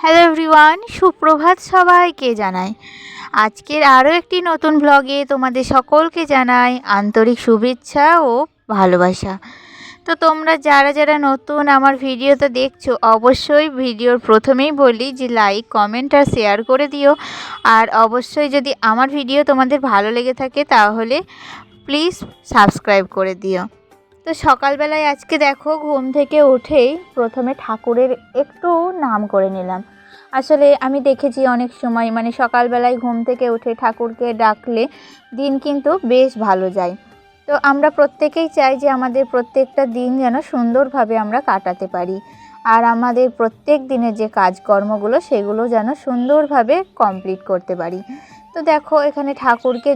Hello everyone, সুপ্রভাত সবাইকে জানাই। আজকের আরও একটি নতুন ব্লগে তোমাদের সকলকে জানাই আন্তরিক শুভেচ্ছা ও ভালোবাসা। তো তোমরা যারা যারা নতুন আমার ভিডিওতে দেখছো, অবশ্যই ভিডিওর প্রথমেই বলি যে লাইক, কমেন্ট আর শেয়ার করে দিও। আর অবশ্যই যদি আমার ভিডিও তোমাদের ভালো লেগে থাকে তাহলে প্লিজ সাবস্ক্রাইব করে দিও। তো সকালবেলায় আজকে দেখো, ঘুম থেকে উঠেই প্রথমে ঠাকুরের একটু নাম করে নিলাম। আসলে আমি দেখেছি অনেক সময় সকালবেলায় ঘুম থেকে উঠে ঠাকুরকে ডাকলে দিন কিন্তু বেশ ভালো যায়। তো আমরা প্রত্যেকেই চাই যে আমাদের প্রত্যেকটা দিন যেন সুন্দরভাবে আমরা কাটাতে পারি, আর আমাদের প্রত্যেক দিনের যে কাজকর্মগুলো সেগুলো যেন সুন্দরভাবে কমপ্লিট করতে পারি। তো দেখো, এখানে ঠাকুরকে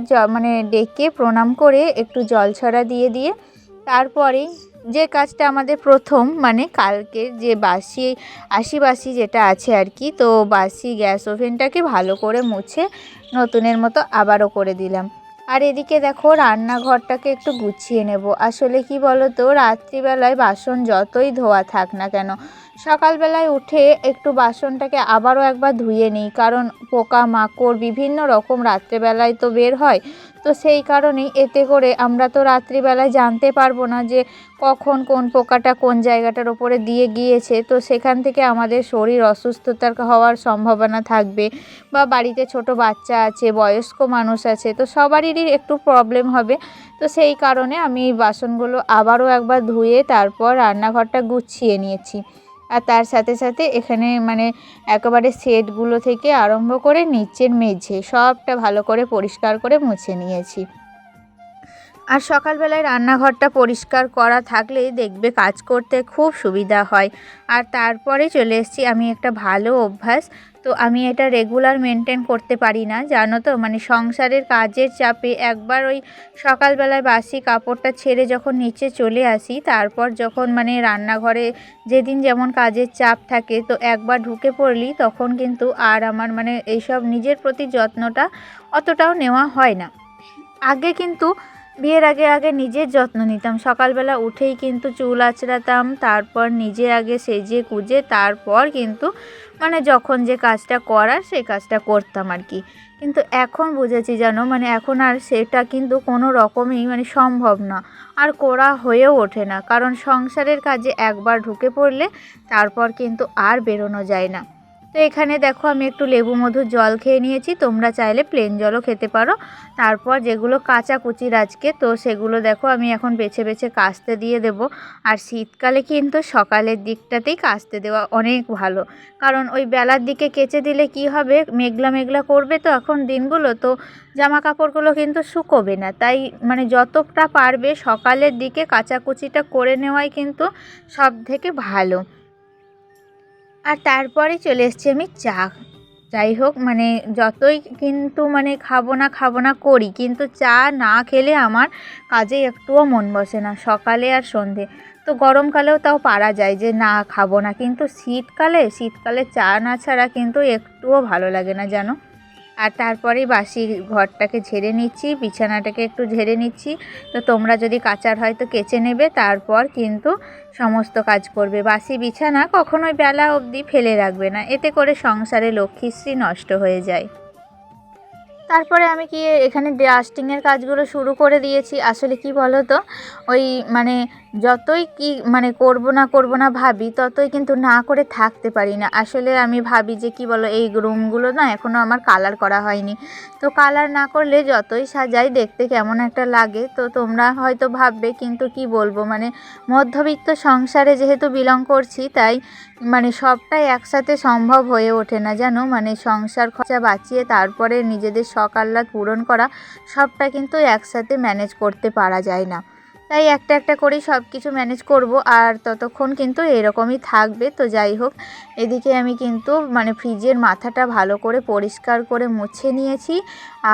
ডেকে প্রণাম করে একটু জল ছড়া দিয়ে তারপরে যে কাজটা আমাদের প্রথম কালকে যে বাসি যেটা আছে আর কি, তো বাসি গ্যাস ওভেনটাকে ভালো করে মুছে নতুনের মতো আবারও করে দিলাম। আর এদিকে দেখো, রান্নাঘরটাকে একটু গুছিয়ে নেব। আসলে কি বলো তো, রাত্রিবেলায় বাসন যতই ধোয়া থাক না কেন, সকালবেলায় উঠে একটু বাসনটাকে আবারও একবার ধুয়ে নিই, কারণ পোকা মাকড় বিভিন্ন রকম রাত্রেবেলায় তো বের হয়। তো সেই কারণেই এতে করে আমরা তো রাত্রিবেলায় জানতে পারবো না যে কখন কোন পোকাটা কোন জায়গাটার ওপরে দিয়ে গিয়েছে, তো সেখান থেকে আমাদের শরীর অসুস্থতার হওয়ার সম্ভাবনা থাকবে, বা বাড়িতে ছোট বাচ্চা আছে, বয়স্ক মানুষ আছে, তো সবারই একটু প্রবলেম হবে। তো সেই কারণে আমি বাসনগুলো আবারও একবার ধুয়ে তারপর রান্নাঘরটা গুছিয়ে নিয়েছি। আর তার সাথে সাথে এখানে একেবারে সেটগুলো থেকে আরম্ভ করে নিচের মেঝে সবটা ভালো করে পরিষ্কার করে মুছে নিয়েছি। আর সকালবেলায় রান্নাঘরটা পরিষ্কার করা থাকলে দেখবে কাজ করতে খুব সুবিধা হয়। আর তারপরে চলে এসেছি আমি একটা ভালো অভ্যাস, তো আমি এটা রেগুলার মেনটেন করতে পারি না, জানো তো। সংসারের কাজের চাপে একবার ওই সকালবেলায় বাসি কাপড়টা ছেড়ে যখন নিচে চলে আসি, তারপর যখন রান্নাঘরে যেদিন যেমন কাজের চাপ থাকে, তো একবার ঢুকে পড়লি তখন কিন্তু আর আমার এইসব নিজের প্রতি যত্নটা অতটাও নেওয়া হয় না। আগে কিন্তু বিয়ের আগে নিজের যত্ন নিতাম। সকালবেলা উঠেই কিন্তু চুল আঁচড়াতাম, তারপর নিজে আগে সেজে গুজে তারপর কিন্তু যখন যে কাজটা করার সেই কাজটা করতাম আর কি। কিন্তু এখন বুঝেছি জানো, এখন আর সেটা কিন্তু কোনো রকমই সম্ভব না, আর করা হয়েও ওঠে না, কারণ সংসারের কাজে একবার ঢুকে পড়লে তারপর কিন্তু আর বেরোনো যায় না। তো এখানে দেখো, আমি একটু লেবু মধুর জল খেয়ে নিয়েছি, তোমরা চাইলে প্লেন জলও খেতে পারো। তারপর যেগুলো কাঁচা কুচির আজকে, তো সেগুলো দেখো আমি এখন বেছে বেছে কাচতে দিয়ে দেব। আর শীতকালে কিন্তু সকালের দিকটাতেই কাচতে দেওয়া অনেক ভালো, কারণ ওই বেলার দিকে কেচে দিলে কি হবে, মেঘলা মেঘলা করবে তো এখন দিনগুলো, তো জামা কাপড়গুলো কিন্তু শুকোবে না। তাই যতটা পারবে সকালের দিকে কাচাকুচিটা করে নেওয়াই কিন্তু সব থেকে ভালো। আর তারপরে চলে এসেছি আমি চা। যাই হোক, যতই কিন্তু খাবো না করি, কিন্তু চা না খেলে আমার কাজে একটুও মন বসে না, সকালে আর সন্ধে। তো গরমকালেও তাও পারা যায় যে না খাবো না, কিন্তু শীতকালে চা না ছাড়া কিন্তু একটুও ভালো লাগে না জানো। আর তারপরেই বাসি ঘরটাকে ঝেড়ে নিচ্ছি, বিছানাটাকে একটু ঝেড়ে নিচ্ছি। তো তোমরা যদি কাচার হয় তো কেচে নেবে, তারপর কিন্তু সমস্ত কাজ করবে। বাসি বিছানা কখনোই বেলা অবধি ফেলে রাখবে না, এতে করে সংসারে লক্ষ্মীশ্রী নষ্ট হয়ে যায়। তারপরে আমি কি এখানে ডাস্টিংয়ের কাজগুলো শুরু করে দিয়েছি। আসলে কি বলো তো, ওই যতই কি করব না ভাবি, ততই কিন্তু না করে থাকতে পারি না। আসলে আমি ভাবি যে কি বলো, এই রুমগুলো না এখনও আমার কালার করা হয়নি, তো কালার না করলে যতই সাজাই দেখতে কেমন একটা লাগে। তো তোমরা হয়তো ভাববে, কিন্তু কি বলবো, মধ্যবিত্ত সংসারে যেহেতু বিলং করছি, তাই সবটাই একসাথে সম্ভব হয়ে ওঠে না জানো। সংসার খরচা বাঁচিয়ে তারপরে নিজেদের শখ আহ্লাদ পূরণ করা, সবটা কিন্তু একসাথে ম্যানেজ করতে পারা যায় না। তাই একটা একটা করেই সব কিছু ম্যানেজ করব, আর ততক্ষণ কিন্তু এরকমই থাকবে। তো যাই হোক, এদিকে আমি কিন্তু ফ্রিজের মাথাটা ভালো করে পরিষ্কার করে মুছে নিয়েছি।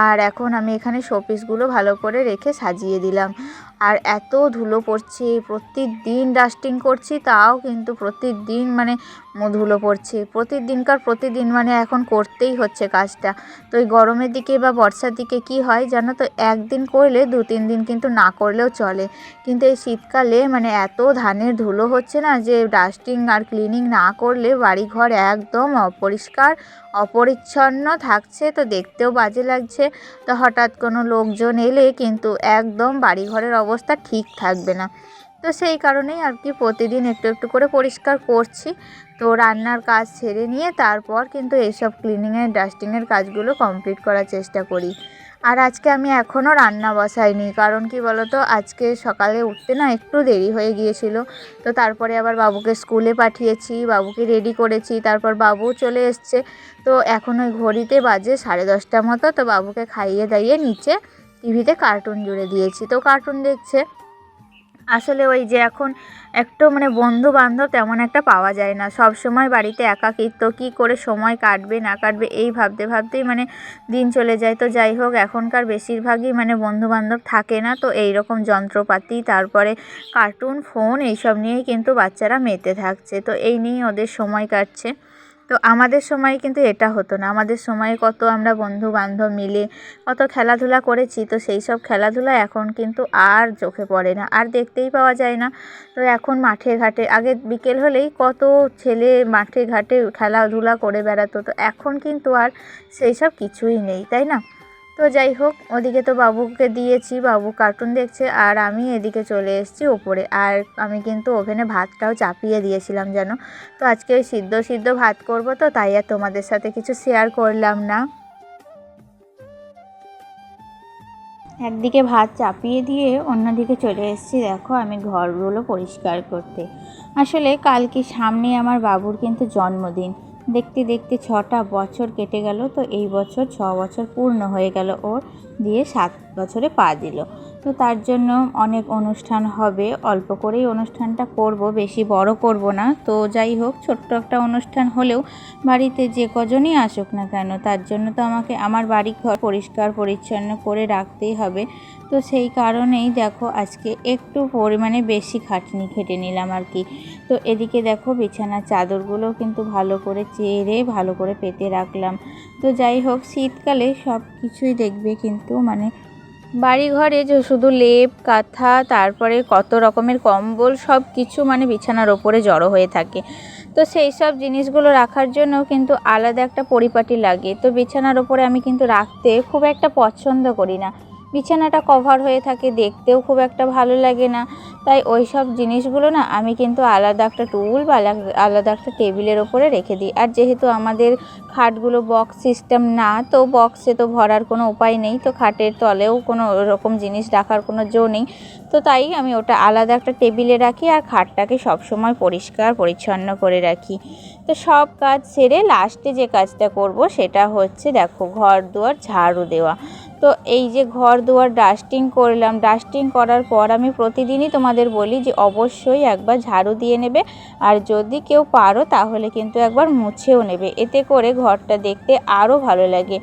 আর এখন আমি এখানে শোপিসগুলো ভালো করে রেখে সাজিয়ে দিলাম। আর এত ধুলো পড়ছে, প্রতিদিন ডাস্টিং করছি তাও কিন্তু প্রতিদিন মানে ধুলো পড়ছে, প্রতিদিন মানে এখন করতেই হচ্ছে কাজটা। তো এই গরমের দিকে বা বর্ষার দিকে কি হয় জানো তো, একদিন করলে 2-3 দিন কিন্তু না করলেও চলে, কিন্তু এই শীতকালে মানে এত ধানের ধুলো হচ্ছে না যে ডাস্টিং আর ক্লিনিং না করলে বাড়িঘর একদম অপরিষ্কার অপরিচ্ছন্ন থাকছে, তো দেখতেও বাজে লাগছে। তো হঠাৎ কোনো লোকজন এলে কিন্তু একদম বাড়িঘরের অবস্থা ঠিক থাকবে না। তো সেই কারণেই আর কি প্রতিদিন একটু একটু করে পরিষ্কার করছি। তো রান্নার কাজ সেরে নিয়ে তারপর কিন্তু এইসব ক্লিনিংয়ের ডাস্টিংয়ের কাজগুলো কমপ্লিট করার চেষ্টা করি। আর আজকে আমি এখনও রান্না বসাইনি, কারণ কি বলো তো, আজকে সকালে উঠতে না একটু দেরি হয়ে গিয়েছিল। তো তারপরে আবার বাবুকে স্কুলে পাঠিয়েছি, বাবুকে রেডি করেছি, তারপর বাবুও চলে এসছে। তো এখন ওই ঘড়িতে বাজে 10:30 মতো। তো বাবুকে খাইয়ে দাইয়ে নিচে টিভিতে কার্টুন জুড়ে দিয়েছি, তো কার্টুন দেখছে। আসলে ওই যে এখন একটু মানে বন্ধু বান্ধব তেমন একটা পাওয়া যায় না, সব সময় বাড়িতে একাকিত্ব, কী করে সময় কাটবে না কাটবে এই ভাবতে ভাবতেই মানে দিন চলে যায়। তো যাই হোক, এখনকার বেশিরভাগই মানে বন্ধু বান্ধব থাকে না, তো এই রকম যন্ত্রপাতি, তারপরে কার্টুন, ফোন এইসব নিয়েই কিন্তু বাচ্চারা মেতে থাকছে, তো এই নিয়েই ওদের সময় কাটছে। তো আমাদের সময় কিন্তু এটা হতো না, আমাদের সময়ে কত আমরা বন্ধু বান্ধব মিলে কত খেলাধুলা করেছি, তো সেই সব খেলাধুলা এখন কিন্তু আর চোখে পড়ে না, আর দেখতেই পাওয়া যায় না। তো এখন মাঠে ঘাটে আগে বিকেল হলেই কত ছেলে মাঠে ঘাটে খেলাধুলা করে বেড়াতো, তো এখন কিন্তু আর সেই সব কিছুই নেই, তাই না? তো যাই হোক, ওদিকে তো বাবুকে দিয়েছি, বাবু কার্টুন দেখছে, আর আমি এদিকে চলে এসেছি ওপরে। আর আমি কিন্তু ওভেনে ভাতটাও চাপিয়ে দিয়েছিলাম জানো। তো আজকে ওই সিদ্ধ ভাত করব, তো তাই আর তোমাদের সাথে কিছু শেয়ার করলাম না। একদিকে ভাত চাপিয়ে দিয়ে অন্যদিকে চলে এসেছি দেখো আমি ঘরগুলো পরিষ্কার করতে। আসলে কালকে সামনে আমার বাবুর কিন্তু জন্মদিন, দেখতে দেখতে 6টা বছর কেটে গেল। তো এই বছর 6 বছর পূর্ণ হয়ে গেল ওর, দিয়ে 7 বছরে পা দিল। তো তার জন্য অনেক অনুষ্ঠান হবে, অল্প করেই অনুষ্ঠানটা করব, বেশি বড় করব না। তো যাই হোক, ছোট্ট একটা অনুষ্ঠান হলেও বাড়িতে যে কজনই আসুক না কেন, তার জন্য তো আমাকে আমার বাড়ি ঘর পরিষ্কার পরিচ্ছন্ন করে রাখতেই হবে। তো সেই কারণেই দেখো আজকে একটু পরিমাণে বেশি খাটনি খেটে নিলাম আর কি। তো এদিকে দেখো বিছানার চাদরগুলো কিন্তু ভালো করে চেড়ে ভালো করে পেতে রাখলাম। তো যাই হোক, শীতকালে সব কিছুই দেখবে কিন্তু মানে বাড়ি ঘরে যে শুধু লেপ কাঁথা তারপরে কত রকমের কম্বল সব কিছু মানে বিছানার ওপরে জড়ো হয়ে থাকে। তো সেই সব জিনিসগুলো রাখার জন্য কিন্তু আলাদা একটা পরিপাটি লাগে। তো বিছানার ওপরে আমি কিন্তু রাখতে খুব একটা পছন্দ করি না, বিছানাটা কভার হয়ে থাকে, দেখতেও খুব একটা ভালো লাগে না। তাই ওই সব জিনিসগুলো না আমি কিন্তু আলাদা একটা টুল বা আলাদা একটা টেবিলের ওপরে রেখে দিই। আর যেহেতু আমাদের খাটগুলো বক্স সিস্টেম না, তো বক্সে তো ভরার কোনো উপায় নেই, তো খাটের তলেও কোনো রকম জিনিস রাখার কোনো জো নেই। তো তাই আমি ওটা আলাদা একটা টেবিলে রাখি, আর খাটটাকে সবসময় পরিষ্কার পরিচ্ছন্ন করে রাখি। তো সব কাজ সেরে লাস্টে যে কাজটা করব সেটা হচ্ছে দেখো ঘর দুয়ার ঝাড়ু দেওয়া। তো এই যে ঘর দুয়ার ডাস্টিং করলাম, ডাস্টিং করার পর আমি প্রতিদিনই তোমাদের বলি যে অবশ্যই একবার ঝাড়ু দিয়ে নেবে, আর যদি কেউ পারো তাহলে কিন্তু একবার মুছেও নেবে, এতে করে ঘরটা দেখতে আরও ভালো লাগে।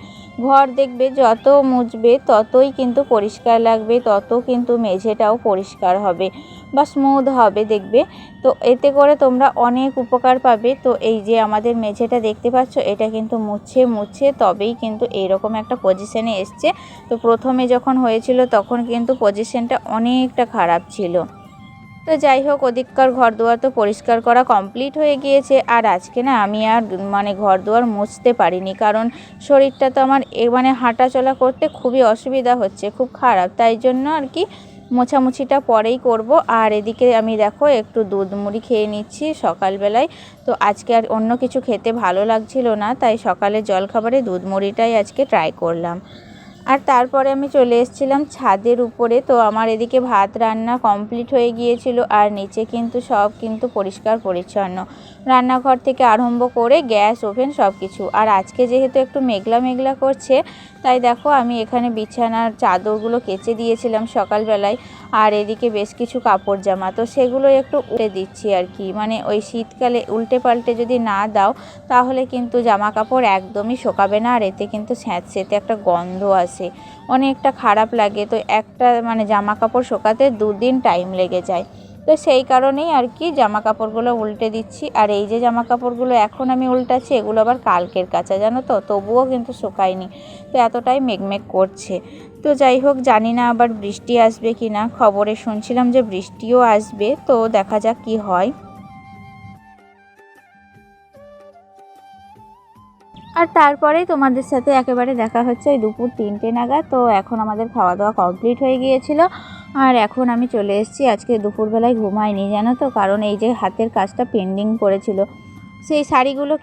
ঘর দেখবে যত মুছবে ততই কিন্তু পরিষ্কার লাগবে, তত কিন্তু মেঝেটাও পরিষ্কার হবে বা স্মুথ হবে দেখবে। তো এতে করে তোমরা অনেক উপকার পাবে। তো এই যে আমাদের মেঝেটা দেখতে পাচ্ছ, এটা কিন্তু মুছে তবেই কিন্তু এইরকম একটা পজিশনে এসছে। তো প্রথমে যখন হয়েছিল তখন কিন্তু পজিশনটা অনেকটা খারাপ ছিল। তো যাই হোক, ওদিককার ঘর দুয়ার তো পরিষ্কার করা কমপ্লিট হয়ে গিয়েছে। আর আজকে না আমি আর মানে ঘর দুয়ার মুছতে পারিনি, কারণ শরীরটা তো আমার মানে হাঁটা চলা করতে খুবই অসুবিধা হচ্ছে, খুব খারাপ, তাই জন্য আর কি মোছামুছিটা পরেই করব। আর এদিকে আমি দেখো একটু দুধ মুড়ি খেয়ে নিচ্ছি সকালবেলায়। তো আজকে আর অন্য কিছু খেতে ভালো লাগছিল না, তাই সকালে জলখাবারে দুধ মুড়িটাই আজকে ট্রাই করলাম। আর তারপরে আমি চলে এসেছিলাম ছাদের উপরে। তো আমার এদিকে ভাত রান্না কমপ্লিট হয়ে গিয়েছিল, আর নিচে কিন্তু সব কিন্তু পরিষ্কার পরিচ্ছন্ন। রান্নাঘর থেকে আরম্ভ করে গ্যাস ওভেন সব কিছু। আর আজকে যেহেতু একটু মেঘলা মেঘলা করছে, তাই দেখো আমি এখানে বিছানার চাদরগুলো কেচে দিয়েছিলাম সকালবেলায়। আর এদিকে বেশ কিছু কাপড় জামা, তো সেগুলো একটু উল্টে দিচ্ছি আর কি। মানে ওই শীতকালে উল্টে পাল্টে যদি না দাও তাহলে কিন্তু জামা কাপড় একদমই শোকাবে না, আর এতে কিন্তু স্যাঁতসেঁতে একটা গন্ধ আসে, অনেকটা খারাপ লাগে। তো একটা মানে জামা কাপড় শোকাতে 2 দিন টাইম লেগে যায়। তো সেই কারণেই আর কি জামা কাপড়গুলো উল্টে দিচ্ছি। আর এই যে জামা কাপড়গুলো এখন আমি উল্টাচ্ছি, এগুলো আবার কালকের কাচা, জানো তো, তবুও কিন্তু শুকায়নি। তো এতটাই মেঘমেঘ করছে। তো যাই হোক, জানি না আবার বৃষ্টি আসবে কি না, খবরে শুনছিলাম যে বৃষ্টিও আসবে, তো দেখা যাক কি হয়। আর তারপরেই তোমাদের সাথে একেবারে দেখা হচ্ছে ওই দুপুর 3টে নাগাদ। তো এখন আমাদের খাওয়া দাওয়া কমপ্লিট হয়ে গিয়েছিল। আর এখন আমি চলে এসেছি। আজকে দুপুরবেলায় ঘুমাইনি, জানো তো, কারণ এই যে হাতের কাজটা পেন্ডিং পড়েছিল। সেই শাড়িগুলো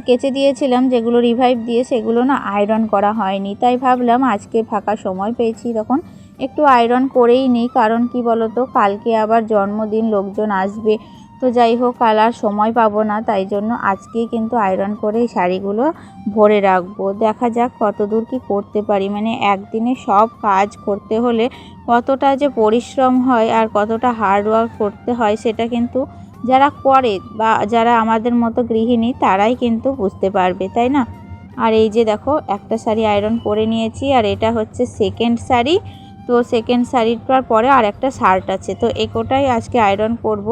কেচে দিয়েছিলাম, যেগুলো রিভাইভ দিয়ে, সেগুলো না আয়রন করা হয়নি। তাই ভাবলাম আজকে ফাঁকা সময় পেয়েছি তখন একটু আয়রন করেই নিই। কারণ কি বলো তো, কালকে আবার জন্মদিন, লোকজন আসবে। তো যাই হোক, কাল আর সময় পাবো না, তাই জন্য আজকেই কিন্তু আয়রন করে এই শাড়িগুলো ভরে রাখবো। দেখা যাক কত দূর কী করতে পারি। মানে একদিনে সব কাজ করতে হলে কতটা যে পরিশ্রম হয় আর কতটা হার্ডওয়ার্ক করতে হয়, সেটা কিন্তু যারা করে বা যারা আমাদের মতো গৃহিণী তারাই কিন্তু বুঝতে পারবে, তাই না? আর এই যে দেখো, একটা শাড়ি আয়রন করে নিয়েছি, আর এটা হচ্ছে সেকেন্ড শাড়ি। তো সেকেন্ড শাড়িটার পরে আর একটা শার্ট আছে, তো কোটাই আজকে আয়রন করব।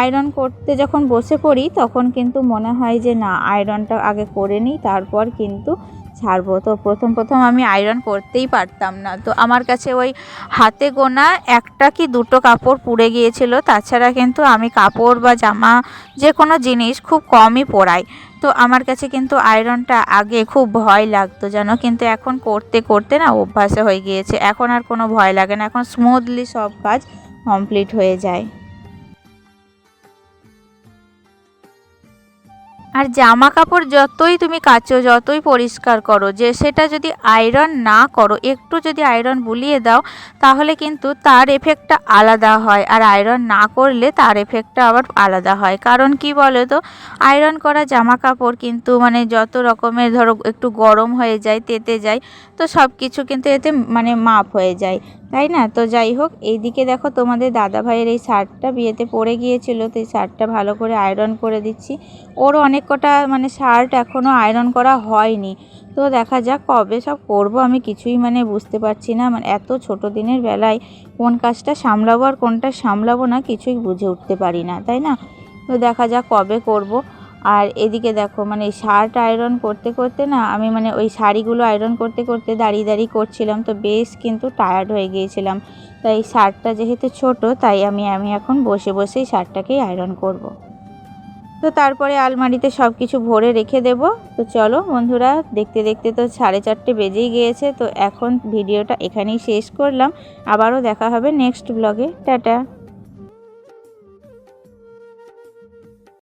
আয়রন করতে যখন বসে পড়ি তখন কিন্তু মনে হয় যে না, আয়রনটা আগে করে নিই, তারপর কিন্তু ছাড়বো। তো প্রথম আমি আয়রন করতেই পারতাম না। তো আমার কাছে ওই হাতে গোনা একটা কি দুটো কাপড় পুড়ে গিয়েছিল, তাছাড়া কিন্তু আমি কাপড় বা জামা যে কোনো জিনিস খুব কমই পোড়াই। তো আমার কাছে কিন্তু আয়রনটা আগে খুব ভয় লাগতো জানো, কিন্তু এখন করতে করতে না অভ্যাসে হয়ে গিয়েছে। এখন আর কোনো ভয় লাগে না, এখন স্মুথলি সব কাজ কমপ্লিট হয়ে যায়। আর জামা কাপড় যতই তুমি কাচো, যতই পরিষ্কার করো, যে সেটা যদি আয়রন না করো, একটু যদি আয়রন বুলিয়ে দাও, তাহলে কিন্তু তার এফেক্টটা আলাদা হয়। আর আয়রন না করলে তার এফেক্টটা আবার আলাদা হয়। কারণ কি বলো তো, আয়রন করা জামা কাপড় কিন্তু মানে যত রকমের ধরো একটু গরম হয়ে যায়, তেতে যায়, তো সব কিছু কিন্তু এতে মানে মাপ হয়ে যায়, তাই না? তো যাই হোক, এইদিকে দেখো তোমাদের দাদা ভাইয়ের এই শার্টটা বিয়েতে পরে গিয়েছিল, তো এই শার্টটা ভালো করে আয়রন করে দিচ্ছি। ওরও অনেক কটা মানে শার্ট এখনও আয়রন করা হয়নি। তো দেখা যাক কবে সব করব, আমি কিছুই মানে বুঝতে পারছি না। মানে এত ছোট দিনের বেলায় কোন কাজটা সামলাবো আর কোনটা সামলাবো না কিছুই বুঝে উঠতে পারি না, তাই না? তো দেখা যাক কবে করব। আর এদিকে দেখো, মানে শার্ট আয়রন করতে করতে না আমি মানে ওই শাড়িগুলো আয়রন করতে করতে দাঁড়িয়ে করছিলাম, তো বেশ কিন্তু টায়ার্ড হয়ে গিয়েছিলাম। তাই শার্টটা যেহেতু ছোট, তাই আমি এখন বসে বসেই শার্টটাকেই আয়রন করব। তো তারপরে আলমারিতে সব কিছু ভরে রেখে দেব। তো চলো বন্ধুরা, দেখতে দেখতে তো 4:30 বেজেই গিয়েছে। তো এখন ভিডিওটা এখানেই শেষ করলাম। আবারও দেখা হবে নেক্সট ব্লগে। টাটা।